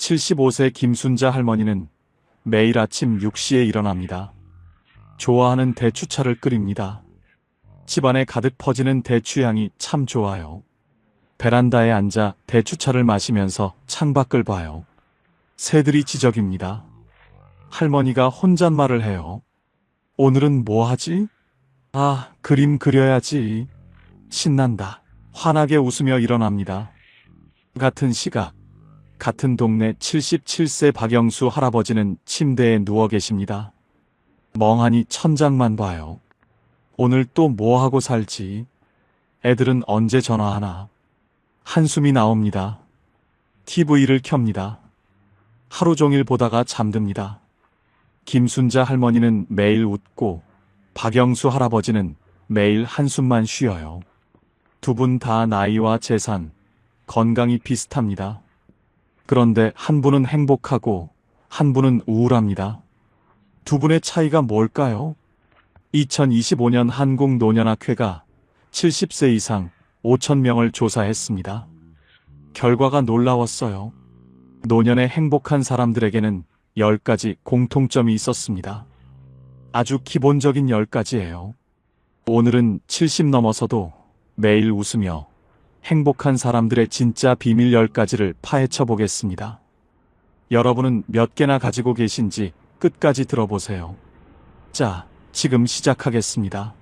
75세 김순자 할머니는 매일 아침 6시에 일어납니다. 좋아하는 대추차를 끓입니다. 집안에 가득 퍼지는 대추향이 참 좋아요. 베란다에 앉아 대추차를 마시면서 창밖을 봐요. 새들이 지저귀입니다. 할머니가 혼잣말을 해요. 오늘은 뭐 하지? 아, 그림 그려야지. 신난다. 환하게 웃으며 일어납니다. 같은 시각, 같은 동네 77세 박영수 할아버지는 침대에 누워 계십니다. 멍하니 천장만 봐요. 오늘 또 뭐 하고 살지? 애들은 언제 전화하나? 한숨이 나옵니다. TV를 켭니다. 하루 종일 보다가 잠듭니다. 김순자 할머니는 매일 웃고 박영수 할아버지는 매일 한숨만 쉬어요. 두 분 다 나이와 재산, 건강이 비슷합니다. 그런데 한 분은 행복하고 한 분은 우울합니다. 두 분의 차이가 뭘까요? 2025년 한국노년학회가 70세 이상 5,000명을 조사했습니다. 결과가 놀라웠어요. 노년에 행복한 사람들에게는 10가지 공통점이 있었습니다. 아주 기본적인 10가지예요. 오늘은 70 넘어서도 매일 웃으며 행복한 사람들의 진짜 비밀 10가지를 파헤쳐 보겠습니다. 여러분은 몇 개나 가지고 계신지 끝까지 들어보세요. 자, 지금 시작하겠습니다.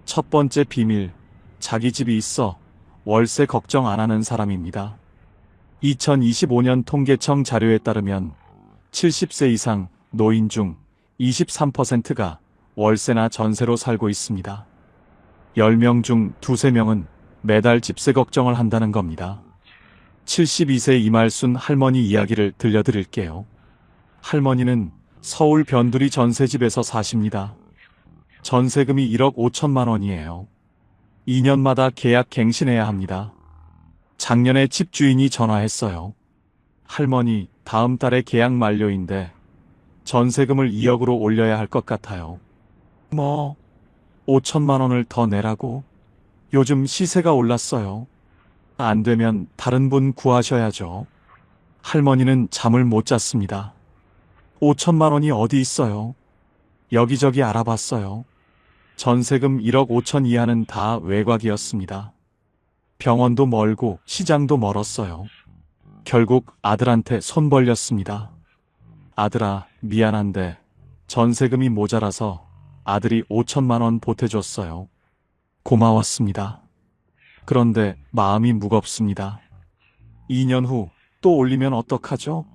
첫 번째 비밀, 자기 집이 있어 월세 걱정 안 하는 사람입니다. 2025년 통계청 자료에 따르면 70세 이상 노인 중 23%가 월세나 전세로 살고 있습니다. 10명 중 2~3명은 매달 집세 걱정을 한다는 겁니다. 72세 이말순 할머니 이야기를 들려드릴게요. 할머니는 서울 변두리 전세집에서 사십니다. 전세금이 1억 5천만 원이에요. 2년마다 계약 갱신해야 합니다. 작년에 집주인이 전화했어요. 할머니, 다음 달에 계약 만료인데 전세금을 2억으로 올려야 할 것 같아요. 뭐, 5천만 원을 더 내라고? 요즘 시세가 올랐어요. 안 되면 다른 분 구하셔야죠. 할머니는 잠을 못 잤습니다. 5천만 원이 어디 있어요? 여기저기 알아봤어요. 전세금 1억 5천 이하는 다 외곽이었습니다. 병원도 멀고 시장도 멀었어요. 결국 아들한테 손 벌렸습니다. 아들아, 미안한데 전세금이 모자라서 아들이 5천만 원 보태줬어요. 고마웠습니다. 그런데 마음이 무겁습니다. 2년 후 또 올리면 어떡하죠?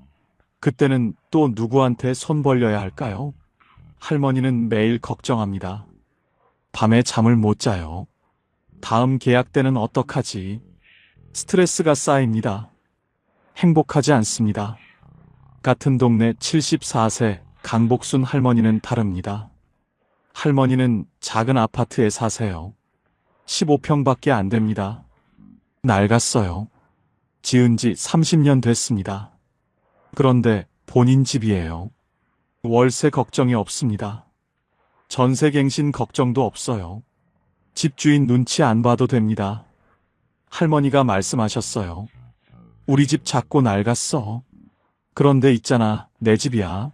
그때는 또 누구한테 손 벌려야 할까요? 할머니는 매일 걱정합니다. 밤에 잠을 못 자요. 다음 계약 때는 어떡하지? 스트레스가 쌓입니다. 행복하지 않습니다. 같은 동네 74세 강복순 할머니는 다릅니다. 할머니는 작은 아파트에 사세요. 15평밖에 안 됩니다. 낡았어요. 지은 지 30년 됐습니다. 그런데 본인 집이에요. 월세 걱정이 없습니다. 전세갱신 걱정도 없어요. 집주인 눈치 안 봐도 됩니다. 할머니가 말씀하셨어요. 우리 집 작고 낡았어. 그런데 있잖아, 내 집이야.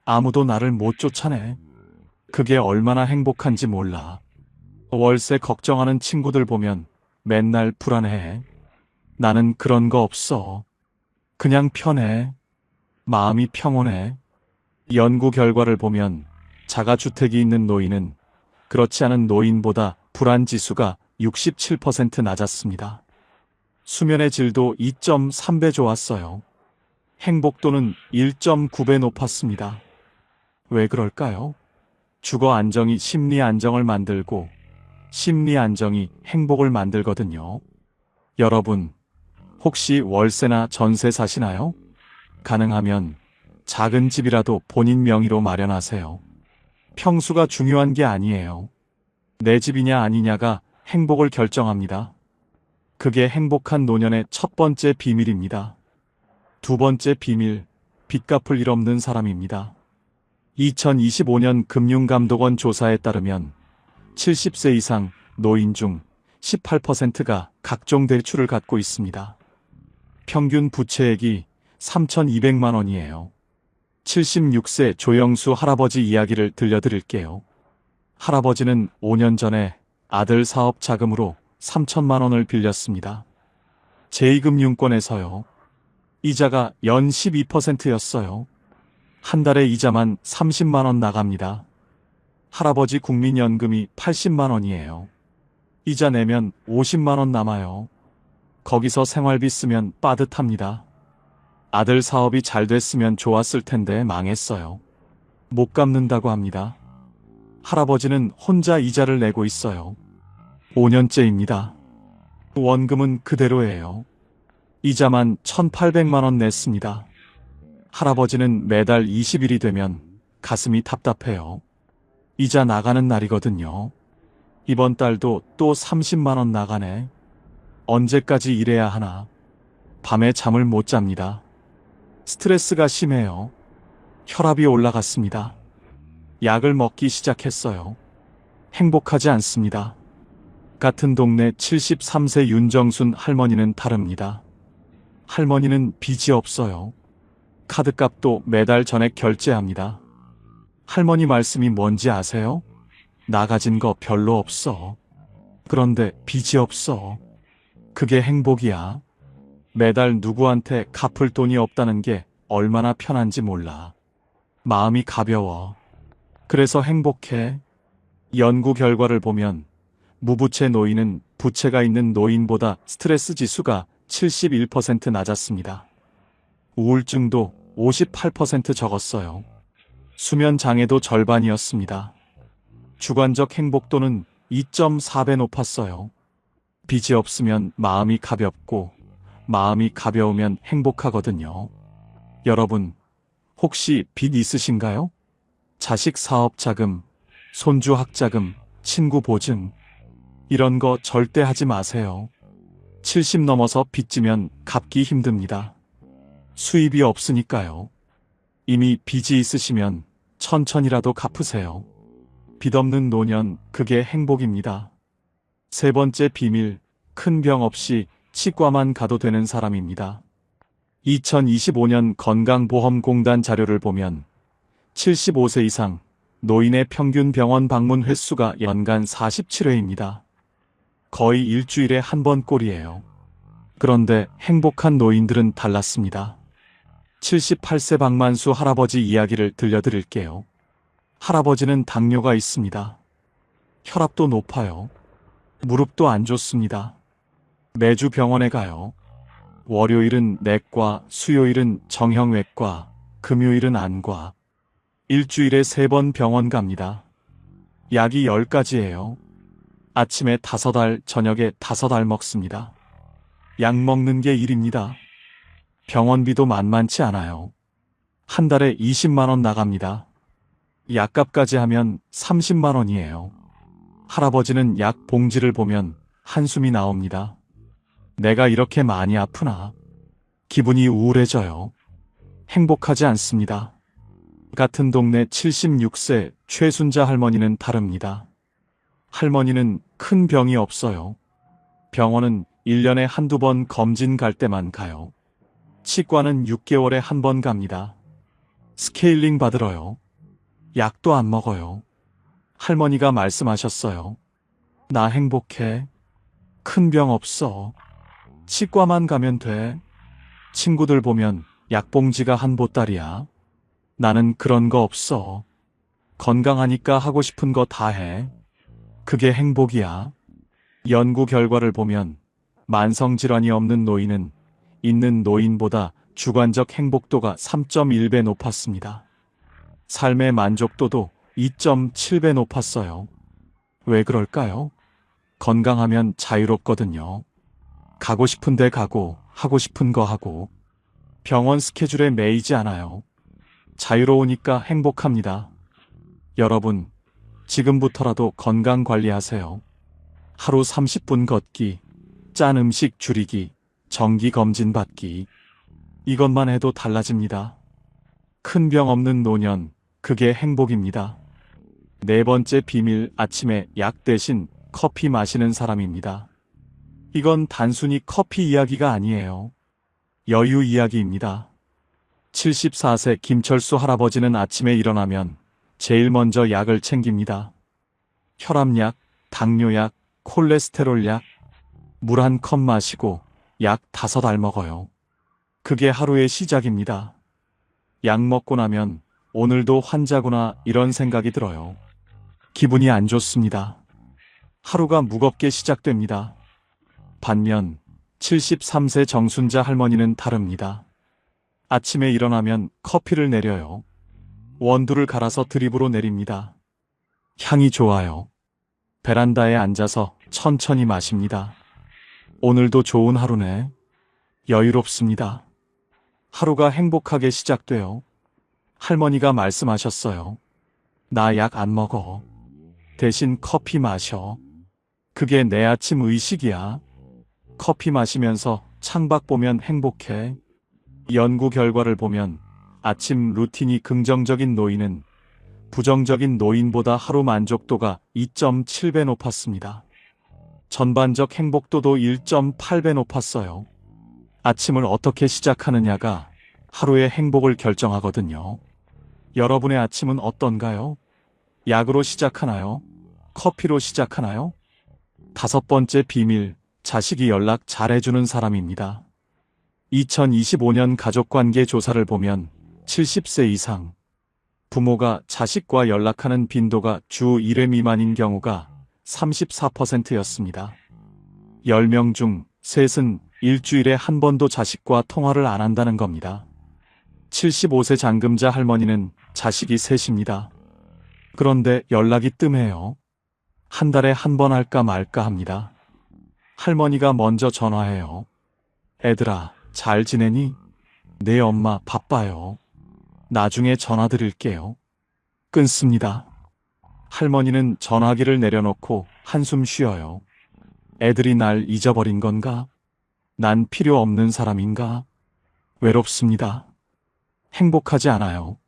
아무도 나를 못 쫓아내. 그게 얼마나 행복한지 몰라. 월세 걱정하는 친구들 보면 맨날 불안해. 나는 그런 거 없어. 그냥 편해. 마음이 평온해. 연구 결과를 보면 자가주택이 있는 노인은 그렇지 않은 노인보다 불안지수가 67% 낮았습니다. 수면의 질도 2.3배 좋았어요. 행복도는 1.9배 높았습니다. 왜 그럴까요? 주거 안정이 심리 안정을 만들고 심리 안정이 행복을 만들거든요. 여러분, 혹시 월세나 전세 사시나요? 가능하면 작은 집이라도 본인 명의로 마련하세요. 평수가 중요한 게 아니에요. 내 집이냐 아니냐가 행복을 결정합니다. 그게 행복한 노년의 첫 번째 비밀입니다. 두 번째 비밀, 빚 갚을 일 없는 사람입니다. 2025년 금융감독원 조사에 따르면 70세 이상 노인 중 18%가 각종 대출을 갖고 있습니다. 평균 부채액이 3,200만 원이에요. 76세 조영수 할아버지 이야기를 들려드릴게요. 할아버지는 5년 전에 아들 사업 자금으로 3천만 원을 빌렸습니다. 제2금융권에서요. 이자가 연 12%였어요. 한 달에 이자만 30만 원 나갑니다. 할아버지 국민연금이 80만 원이에요. 이자 내면 50만 원 남아요. 거기서 생활비 쓰면 빠듯합니다. 아들 사업이 잘 됐으면 좋았을 텐데 망했어요. 못 갚는다고 합니다. 할아버지는 혼자 이자를 내고 있어요. 5년째입니다. 원금은 그대로예요. 이자만 1,800만 원 냈습니다. 할아버지는 매달 20일이 되면 가슴이 답답해요. 이자 나가는 날이거든요. 이번 달도 또 30만 원 나가네. 언제까지 일해야 하나. 밤에 잠을 못 잡니다. 스트레스가 심해요. 혈압이 올라갔습니다. 약을 먹기 시작했어요. 행복하지 않습니다. 같은 동네 73세 윤정순 할머니는 다릅니다. 할머니는 빚이 없어요. 카드값도 매달 전액 결제합니다. 할머니 말씀이 뭔지 아세요? 나 가진 거 별로 없어. 그런데 빚이 없어. 그게 행복이야. 매달 누구한테 갚을 돈이 없다는 게 얼마나 편한지 몰라. 마음이 가벼워. 그래서 행복해. 연구 결과를 보면 무부채 노인은 부채가 있는 노인보다 스트레스 지수가 71% 낮았습니다. 우울증도 58% 적었어요. 수면 장애도 절반이었습니다. 주관적 행복도는 2.4배 높았어요. 빚이 없으면 마음이 가볍고 마음이 가벼우면 행복하거든요. 여러분, 혹시 빚 있으신가요? 자식 사업 자금, 손주 학자금, 친구 보증, 이런 거 절대 하지 마세요. 70 넘어서 빚지면 갚기 힘듭니다. 수입이 없으니까요. 이미 빚이 있으시면 천천히라도 갚으세요. 빚 없는 노년, 그게 행복입니다. 세 번째 비밀, 큰 병 없이 치과만 가도 되는 사람입니다. 2025년 건강보험공단 자료를 보면 75세 이상 노인의 평균 병원 방문 횟수가 연간 47회입니다. 거의 일주일에 한 번 꼴이에요. 그런데 행복한 노인들은 달랐습니다. 78세 박만수 할아버지 이야기를 들려드릴게요. 할아버지는 당뇨가 있습니다. 혈압도 높아요. 무릎도 안 좋습니다. 매주 병원에 가요. 월요일은 내과, 수요일은 정형외과, 금요일은 안과. 일주일에 3번 병원 갑니다. 약이 10가지예요. 아침에 5알, 저녁에 5알 먹습니다. 약 먹는 게 일입니다. 병원비도 만만치 않아요. 한 달에 20만 원 나갑니다. 약값까지 하면 30만 원이에요. 할아버지는 약 봉지를 보면 한숨이 나옵니다. 내가 이렇게 많이 아프나? 기분이 우울해져요. 행복하지 않습니다. 같은 동네 76세 최순자 할머니는 다릅니다. 할머니는 큰 병이 없어요. 병원은 1년에 한두 번 검진 갈 때만 가요. 치과는 6개월에 한 번 갑니다. 스케일링 받으러요. 약도 안 먹어요. 할머니가 말씀하셨어요. 나 행복해. 큰 병 없어. 치과만 가면 돼. 친구들 보면 약봉지가 한 보따리야. 나는 그런 거 없어. 건강하니까 하고 싶은 거 다 해. 그게 행복이야. 연구 결과를 보면 만성질환이 없는 노인은 있는 노인보다 주관적 행복도가 3.1배 높았습니다. 삶의 만족도도 2.7배 높았어요. 왜 그럴까요? 건강하면 자유롭거든요. 가고 싶은 데 가고 하고 싶은 거 하고 병원 스케줄에 매이지 않아요. 자유로우니까 행복합니다. 여러분, 지금부터라도 건강 관리하세요. 하루 30분 걷기, 짠 음식 줄이기, 정기 검진 받기. 이것만 해도 달라집니다. 큰 병 없는 노년, 그게 행복입니다. 네 번째 비밀, 아침에 약 대신 커피 마시는 사람입니다. 이건 단순히 커피 이야기가 아니에요. 여유 이야기입니다. 74세 김철수 할아버지는 아침에 일어나면 제일 먼저 약을 챙깁니다. 혈압약, 당뇨약, 콜레스테롤약, 물 한 컵 마시고 약 5알 먹어요. 그게 하루의 시작입니다. 약 먹고 나면 오늘도 환자구나 이런 생각이 들어요. 기분이 안 좋습니다. 하루가 무겁게 시작됩니다. 반면 73세 정순자 할머니는 다릅니다. 아침에 일어나면 커피를 내려요. 원두를 갈아서 드립으로 내립니다. 향이 좋아요. 베란다에 앉아서 천천히 마십니다. 오늘도 좋은 하루네. 여유롭습니다. 하루가 행복하게 시작돼요. 할머니가 말씀하셨어요. 나 약 안 먹어. 대신 커피 마셔. 그게 내 아침 의식이야. 커피 마시면서 창밖 보면 행복해. 연구 결과를 보면 아침 루틴이 긍정적인 노인은 부정적인 노인보다 하루 만족도가 2.7배 높았습니다. 전반적 행복도도 1.8배 높았어요. 아침을 어떻게 시작하느냐가 하루의 행복을 결정하거든요. 여러분의 아침은 어떤가요? 약으로 시작하나요? 커피로 시작하나요? 5번째 비밀, 자식이 연락 잘해주는 사람입니다. 2025년 가족관계 조사를 보면 70세 이상 부모가 자식과 연락하는 빈도가 주 1회 미만인 경우가 34%였습니다. 10명 중 3은 일주일에 한 번도 자식과 통화를 안 한다는 겁니다. 75세 장금자 할머니는 자식이 셋입니다. 그런데 연락이 뜸해요. 한 달에 한 번 할까 말까 합니다. 할머니가 먼저 전화해요. 애들아, 잘 지내니? 네 엄마 바빠요. 나중에 전화 드릴게요. 끊습니다. 할머니는 전화기를 내려놓고 한숨 쉬어요. 애들이 날 잊어버린 건가? 난 필요 없는 사람인가? 외롭습니다. 행복하지 않아요.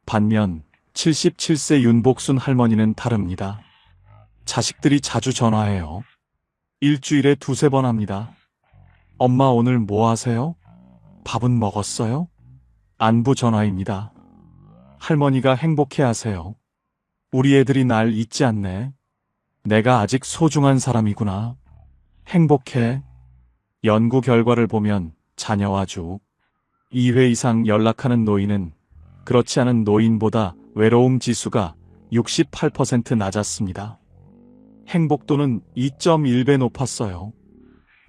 반면 77세 윤복순 할머니는 다릅니다. 자식들이 자주 전화해요. 일주일에 2~3번 합니다. 엄마 오늘 뭐 하세요? 밥은 먹었어요? 안부 전화입니다. 할머니가 행복해하세요. 우리 애들이 날 잊지 않네. 내가 아직 소중한 사람이구나. 행복해. 연구 결과를 보면 자녀와 주 2회 이상 연락하는 노인은 그렇지 않은 노인보다 외로움 지수가 68% 낮았습니다. 행복도는 2.1배 높았어요.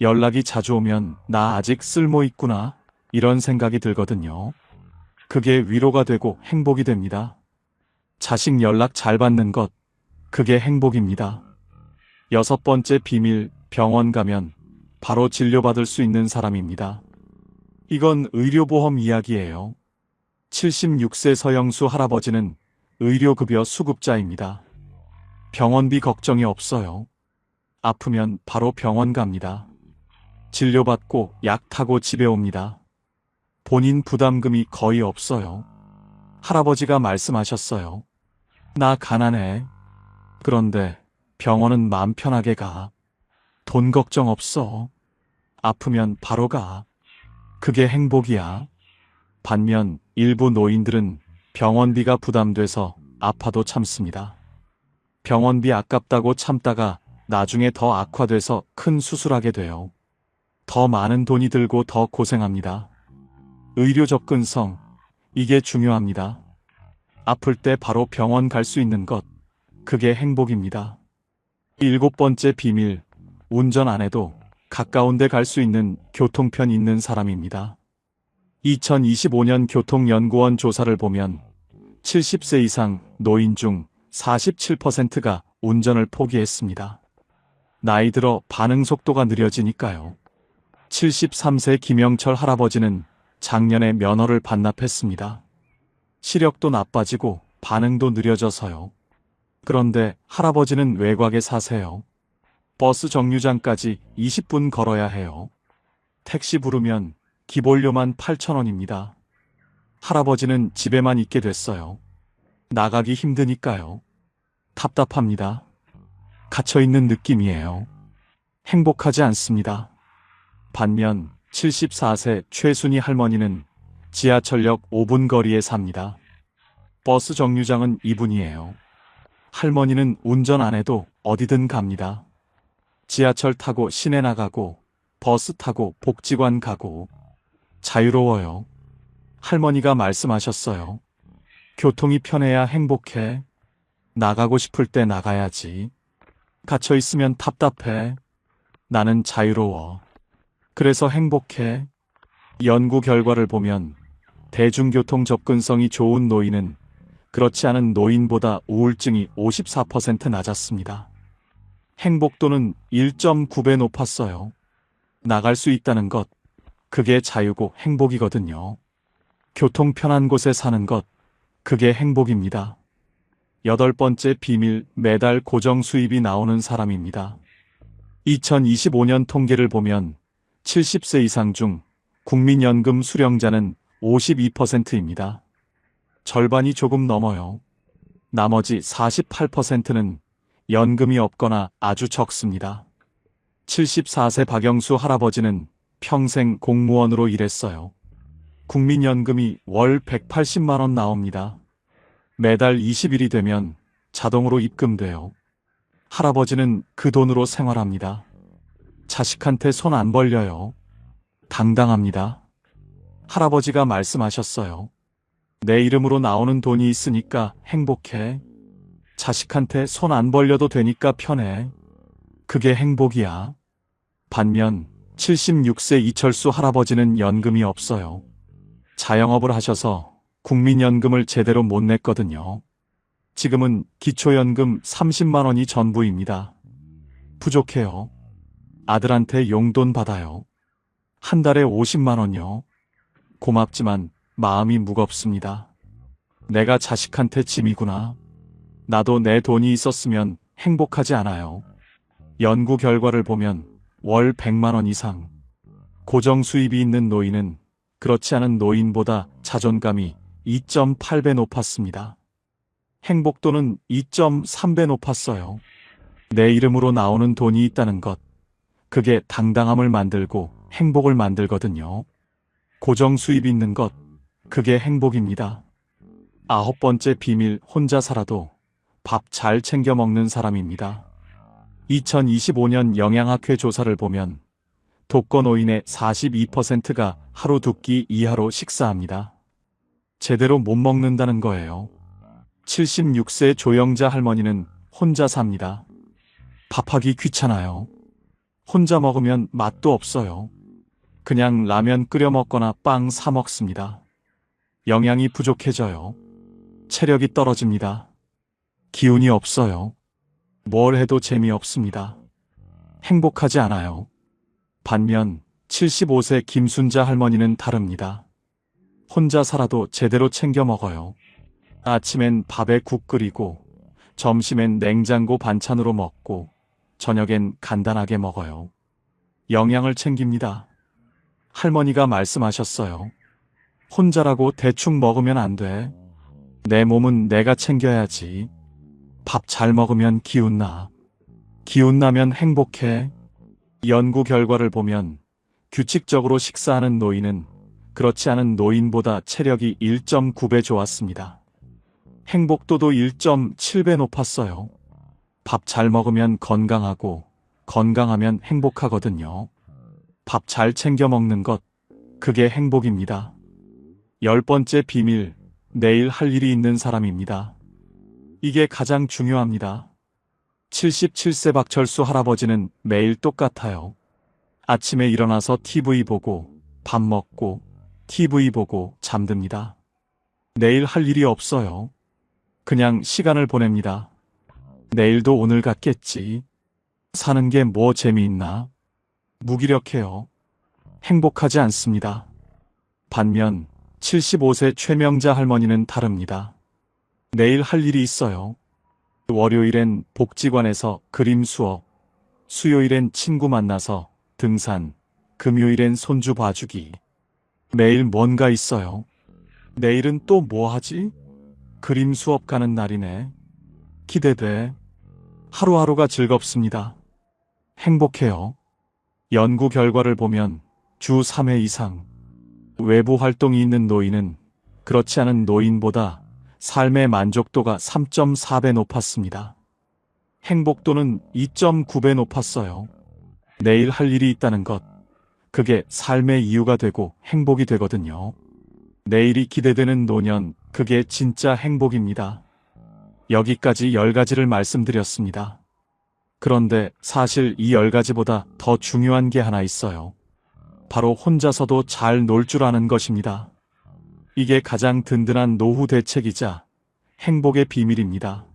연락이 자주 오면 나 아직 쓸모 있구나 이런 생각이 들거든요. 그게 위로가 되고 행복이 됩니다. 자식 연락 잘 받는 것, 그게 행복입니다. 6번째 비밀, 병원 가면 바로 진료받을 수 있는 사람입니다. 이건 의료보험 이야기예요. 76세 서영수 할아버지는 의료급여 수급자입니다. 병원비 걱정이 없어요. 아프면 바로 병원 갑니다. 진료받고 약 타고 집에 옵니다. 본인 부담금이 거의 없어요. 할아버지가 말씀하셨어요. 나 가난해. 그런데 병원은 마음 편하게 가. 돈 걱정 없어. 아프면 바로 가. 그게 행복이야. 반면 일부 노인들은 병원비가 부담돼서 아파도 참습니다. 병원비 아깝다고 참다가 나중에 더 악화돼서 큰 수술하게 돼요. 더 많은 돈이 들고 더 고생합니다. 의료 접근성, 이게 중요합니다. 아플 때 바로 병원 갈 수 있는 것, 그게 행복입니다. 7번째 비밀, 운전 안 해도 가까운 데 갈 수 있는 교통편 있는 사람입니다. 2025년 교통연구원 조사를 보면 70세 이상 노인 중 47%가 운전을 포기했습니다. 나이 들어 반응 속도가 느려지니까요. 73세 김영철 할아버지는 작년에 면허를 반납했습니다. 시력도 나빠지고 반응도 느려져서요. 그런데 할아버지는 외곽에 사세요. 버스 정류장까지 20분 걸어야 해요. 택시 부르면 기본료만 8,000원입니다. 할아버지는 집에만 있게 됐어요. 나가기 힘드니까요. 답답합니다. 갇혀있는 느낌이에요. 행복하지 않습니다. 반면 74세 최순희 할머니는 지하철역 5분 거리에 삽니다. 버스 정류장은 2분이에요. 할머니는 운전 안 해도 어디든 갑니다. 지하철 타고 시내 나가고 버스 타고 복지관 가고 자유로워요. 할머니가 말씀하셨어요. 교통이 편해야 행복해. 나가고 싶을 때 나가야지. 갇혀 있으면 답답해. 나는 자유로워. 그래서 행복해. 연구 결과를 보면 대중교통 접근성이 좋은 노인은 그렇지 않은 노인보다 우울증이 54% 낮았습니다. 행복도는 1.9배 높았어요. 나갈 수 있다는 것, 그게 자유고 행복이거든요. 교통 편한 곳에 사는 것, 그게 행복입니다. 8번째 비밀, 매달 고정 수입이 나오는 사람입니다. 2025년 통계를 보면 70세 이상 중 국민연금 수령자는 52%입니다. 절반이 조금 넘어요. 나머지 48%는 연금이 없거나 아주 적습니다. 74세 박영수 할아버지는 평생 공무원으로 일했어요. 국민연금이 월 180만 원 나옵니다. 매달 20일이 되면 자동으로 입금돼요. 할아버지는 그 돈으로 생활합니다. 자식한테 손 안 벌려요. 당당합니다. 할아버지가 말씀하셨어요. 내 이름으로 나오는 돈이 있으니까 행복해. 자식한테 손 안 벌려도 되니까 편해. 그게 행복이야. 반면 76세 이철수 할아버지는 연금이 없어요. 자영업을 하셔서 국민연금을 제대로 못 냈거든요. 지금은 기초연금 30만 원이 전부입니다. 부족해요. 아들한테 용돈 받아요. 한 달에 50만 원요. 고맙지만 마음이 무겁습니다. 내가 자식한테 짐이구나. 나도 내 돈이 있었으면 행복하지 않아요. 연구 결과를 보면 월 100만 원 이상 고정 수입이 있는 노인은 그렇지 않은 노인보다 자존감이 2.8배 높았습니다. 행복도는 2.3배 높았어요. 내 이름으로 나오는 돈이 있다는 것, 그게 당당함을 만들고 행복을 만들거든요. 고정 수입 있는 것, 그게 행복입니다. 9번째 비밀, 혼자 살아도 밥 잘 챙겨 먹는 사람입니다. 2025년 영양학회 조사를 보면 독거노인의 42%가 하루 2끼 이하로 식사합니다. 제대로 못 먹는다는 거예요. 76세 조영자 할머니는 혼자 삽니다. 밥하기 귀찮아요. 혼자 먹으면 맛도 없어요. 그냥 라면 끓여 먹거나 빵 사 먹습니다. 영양이 부족해져요. 체력이 떨어집니다. 기운이 없어요. 뭘 해도 재미없습니다. 행복하지 않아요. 반면 75세 김순자 할머니는 다릅니다. 혼자 살아도 제대로 챙겨 먹어요. 아침엔 밥에 국 끓이고, 점심엔 냉장고 반찬으로 먹고, 저녁엔 간단하게 먹어요. 영양을 챙깁니다. 할머니가 말씀하셨어요. 혼자라고 대충 먹으면 안 돼. 내 몸은 내가 챙겨야지. 밥 잘 먹으면 기운 나. 기운 나면 행복해. 연구 결과를 보면 규칙적으로 식사하는 노인은 그렇지 않은 노인보다 체력이 1.9배 좋았습니다. 행복도도 1.7배 높았어요. 밥 잘 먹으면 건강하고 건강하면 행복하거든요. 밥 잘 챙겨 먹는 것, 그게 행복입니다. 10번째 비밀, 내일 할 일이 있는 사람입니다. 이게 가장 중요합니다. 77세 박철수 할아버지는 매일 똑같아요. 아침에 일어나서 TV 보고, 밥 먹고, TV 보고 잠듭니다. 내일 할 일이 없어요. 그냥 시간을 보냅니다. 내일도 오늘 같겠지. 사는 게 뭐 재미있나? 무기력해요. 행복하지 않습니다. 반면 75세 최명자 할머니는 다릅니다. 내일 할 일이 있어요. 월요일엔 복지관에서 그림 수업, 수요일엔 친구 만나서 등산, 금요일엔 손주 봐주기. 매일 뭔가 있어요. 내일은 또 뭐 하지? 그림 수업 가는 날이네. 기대돼. 하루하루가 즐겁습니다. 행복해요. 연구 결과를 보면 주 3회 이상 외부 활동이 있는 노인은 그렇지 않은 노인보다 삶의 만족도가 3.4배 높았습니다. 행복도는 2.9배 높았어요. 내일 할 일이 있다는 것, 그게 삶의 이유가 되고 행복이 되거든요. 내일이 기대되는 노년, 그게 진짜 행복입니다. 여기까지 10가지를 말씀드렸습니다. 그런데 사실 이 10가지보다 더 중요한 게 하나 있어요. 바로 혼자서도 잘 놀 줄 아는 것입니다. 이게 가장 든든한 노후 대책이자 행복의 비밀입니다.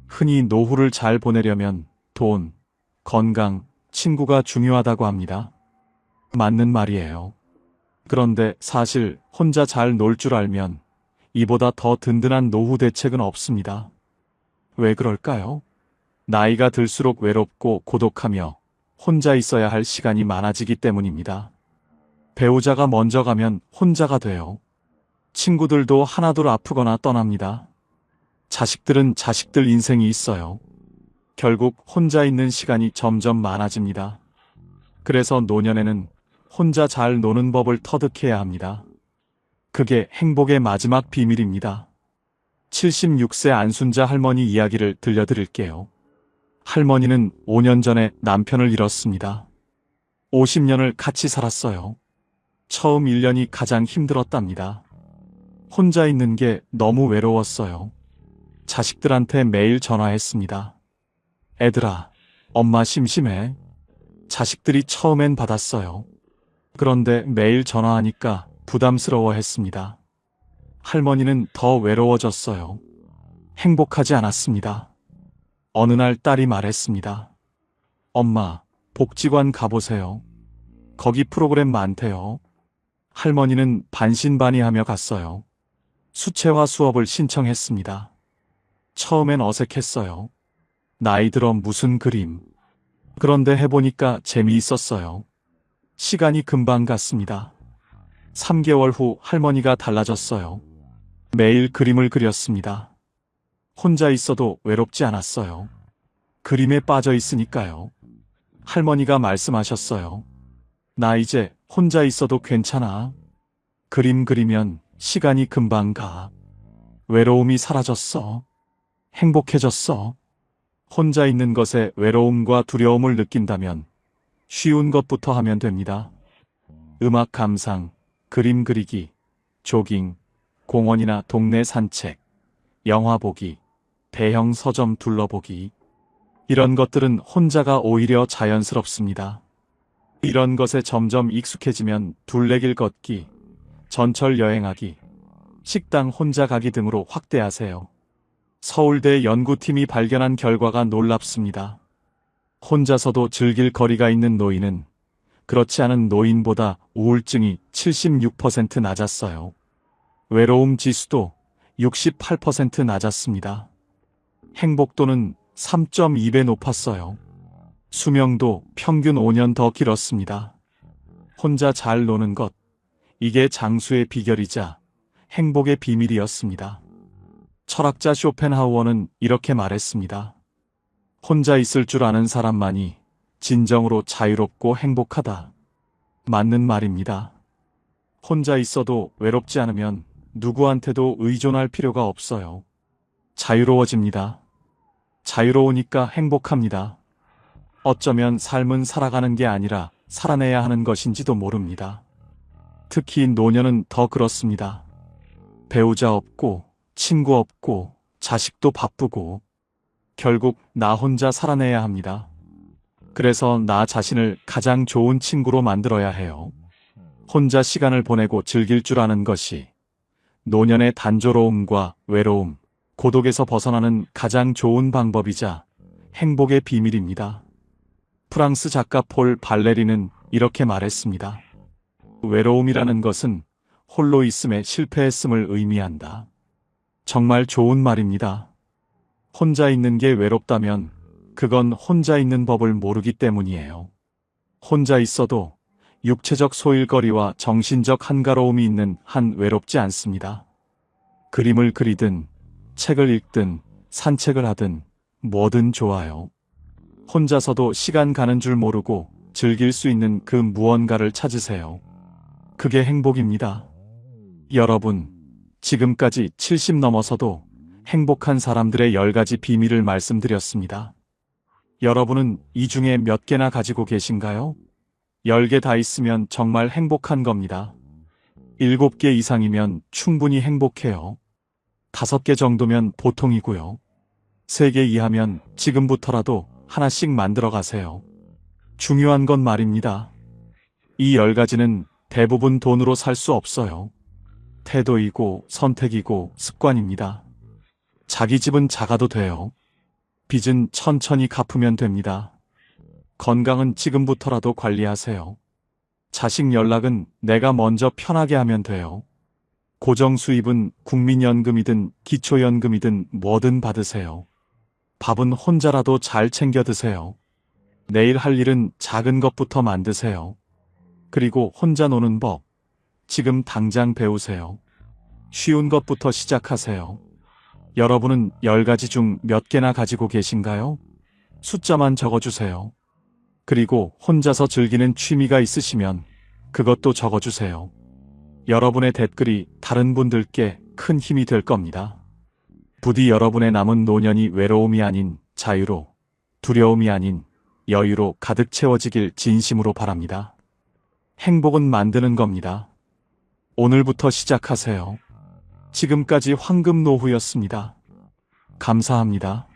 흔히 노후를 잘 보내려면 돈, 건강, 친구가 중요하다고 합니다. 맞는 말이에요. 그런데 사실 혼자 잘 놀 줄 알면 이보다 더 든든한 노후 대책은 없습니다. 왜 그럴까요? 나이가 들수록 외롭고 고독하며 혼자 있어야 할 시간이 많아지기 때문입니다. 배우자가 먼저 가면 혼자가 돼요. 친구들도 하나둘 아프거나 떠납니다. 자식들은 자식들 인생이 있어요. 결국 혼자 있는 시간이 점점 많아집니다. 그래서 노년에는 혼자 잘 노는 법을 터득해야 합니다. 그게 행복의 마지막 비밀입니다. 76세 안순자 할머니 이야기를 들려드릴게요. 할머니는 5년 전에 남편을 잃었습니다. 50년을 같이 살았어요. 처음 1년이 가장 힘들었답니다. 혼자 있는 게 너무 외로웠어요. 자식들한테 매일 전화했습니다. 애들아, 엄마 심심해. 자식들이 처음엔 받았어요. 그런데 매일 전화하니까 부담스러워했습니다. 할머니는 더 외로워졌어요. 행복하지 않았습니다. 어느 날 딸이 말했습니다. 엄마, 복지관 가보세요. 거기 프로그램 많대요. 할머니는 반신반의하며 갔어요. 수채화 수업을 신청했습니다. 처음엔 어색했어요. 나이 들어 무슨 그림. 그런데 해보니까 재미있었어요. 시간이 금방 갔습니다. 3개월 후 할머니가 달라졌어요. 매일 그림을 그렸습니다. 혼자 있어도 외롭지 않았어요. 그림에 빠져 있으니까요. 할머니가 말씀하셨어요. 나 이제 혼자 있어도 괜찮아. 그림 그리면 시간이 금방 가. 외로움이 사라졌어. 행복해졌어. 혼자 있는 것에 외로움과 두려움을 느낀다면 쉬운 것부터 하면 됩니다. 음악 감상, 그림 그리기, 조깅, 공원이나 동네 산책, 영화 보기, 대형 서점 둘러보기. 이런 것들은 혼자가 오히려 자연스럽습니다. 이런 것에 점점 익숙해지면 둘레길 걷기, 전철 여행하기, 식당 혼자 가기 등으로 확대하세요. 서울대 연구팀이 발견한 결과가 놀랍습니다. 혼자서도 즐길 거리가 있는 노인은 그렇지 않은 노인보다 우울증이 76% 낮았어요. 외로움 지수도 68% 낮았습니다. 행복도는 3.2배 높았어요. 수명도 평균 5년 더 길었습니다. 혼자 잘 노는 것, 이게 장수의 비결이자 행복의 비밀이었습니다. 철학자 쇼펜하우어는 이렇게 말했습니다. 혼자 있을 줄 아는 사람만이 진정으로 자유롭고 행복하다. 맞는 말입니다. 혼자 있어도 외롭지 않으면 누구한테도 의존할 필요가 없어요. 자유로워집니다. 자유로우니까 행복합니다. 어쩌면 삶은 살아가는 게 아니라 살아내야 하는 것인지도 모릅니다. 특히 노년은 더 그렇습니다. 배우자 없고, 친구 없고, 자식도 바쁘고, 결국 나 혼자 살아내야 합니다. 그래서 나 자신을 가장 좋은 친구로 만들어야 해요. 혼자 시간을 보내고 즐길 줄 아는 것이 노년의 단조로움과 외로움, 고독에서 벗어나는 가장 좋은 방법이자 행복의 비밀입니다. 프랑스 작가 폴 발레리는 이렇게 말했습니다. 외로움이라는 것은 홀로 있음에 실패했음을 의미한다. 정말 좋은 말입니다. 혼자 있는 게 외롭다면 그건 혼자 있는 법을 모르기 때문이에요. 혼자 있어도 육체적 소일거리와 정신적 한가로움이 있는 한 외롭지 않습니다. 그림을 그리든 책을 읽든 산책을 하든 뭐든 좋아요. 혼자서도 시간 가는 줄 모르고 즐길 수 있는 그 무언가를 찾으세요. 그게 행복입니다. 여러분, 지금까지 70 넘어서도 행복한 사람들의 10가지 비밀을 말씀드렸습니다. 여러분은 이 중에 몇 개나 가지고 계신가요? 10개 다 있으면 정말 행복한 겁니다. 7개 이상이면 충분히 행복해요. 5개 정도면 보통이고요. 3개 이하면 지금부터라도 하나씩 만들어 가세요. 중요한 건 말입니다. 이 10가지는 대부분 돈으로 살 수 없어요. 태도이고 선택이고 습관입니다. 자기 집은 작아도 돼요. 빚은 천천히 갚으면 됩니다. 건강은 지금부터라도 관리하세요. 자식 연락은 내가 먼저 편하게 하면 돼요. 고정 수입은 국민연금이든 기초연금이든 뭐든 받으세요. 밥은 혼자라도 잘 챙겨 드세요. 내일 할 일은 작은 것부터 만드세요. 그리고 혼자 노는 법, 지금 당장 배우세요. 쉬운 것부터 시작하세요. 여러분은 10가지 중 몇 개나 가지고 계신가요? 숫자만 적어주세요. 그리고 혼자서 즐기는 취미가 있으시면 그것도 적어주세요. 여러분의 댓글이 다른 분들께 큰 힘이 될 겁니다. 부디 여러분의 남은 노년이 외로움이 아닌 자유로, 두려움이 아닌 여유로 가득 채워지길 진심으로 바랍니다. 행복은 만드는 겁니다. 오늘부터 시작하세요. 지금까지 황금노후였습니다. 감사합니다.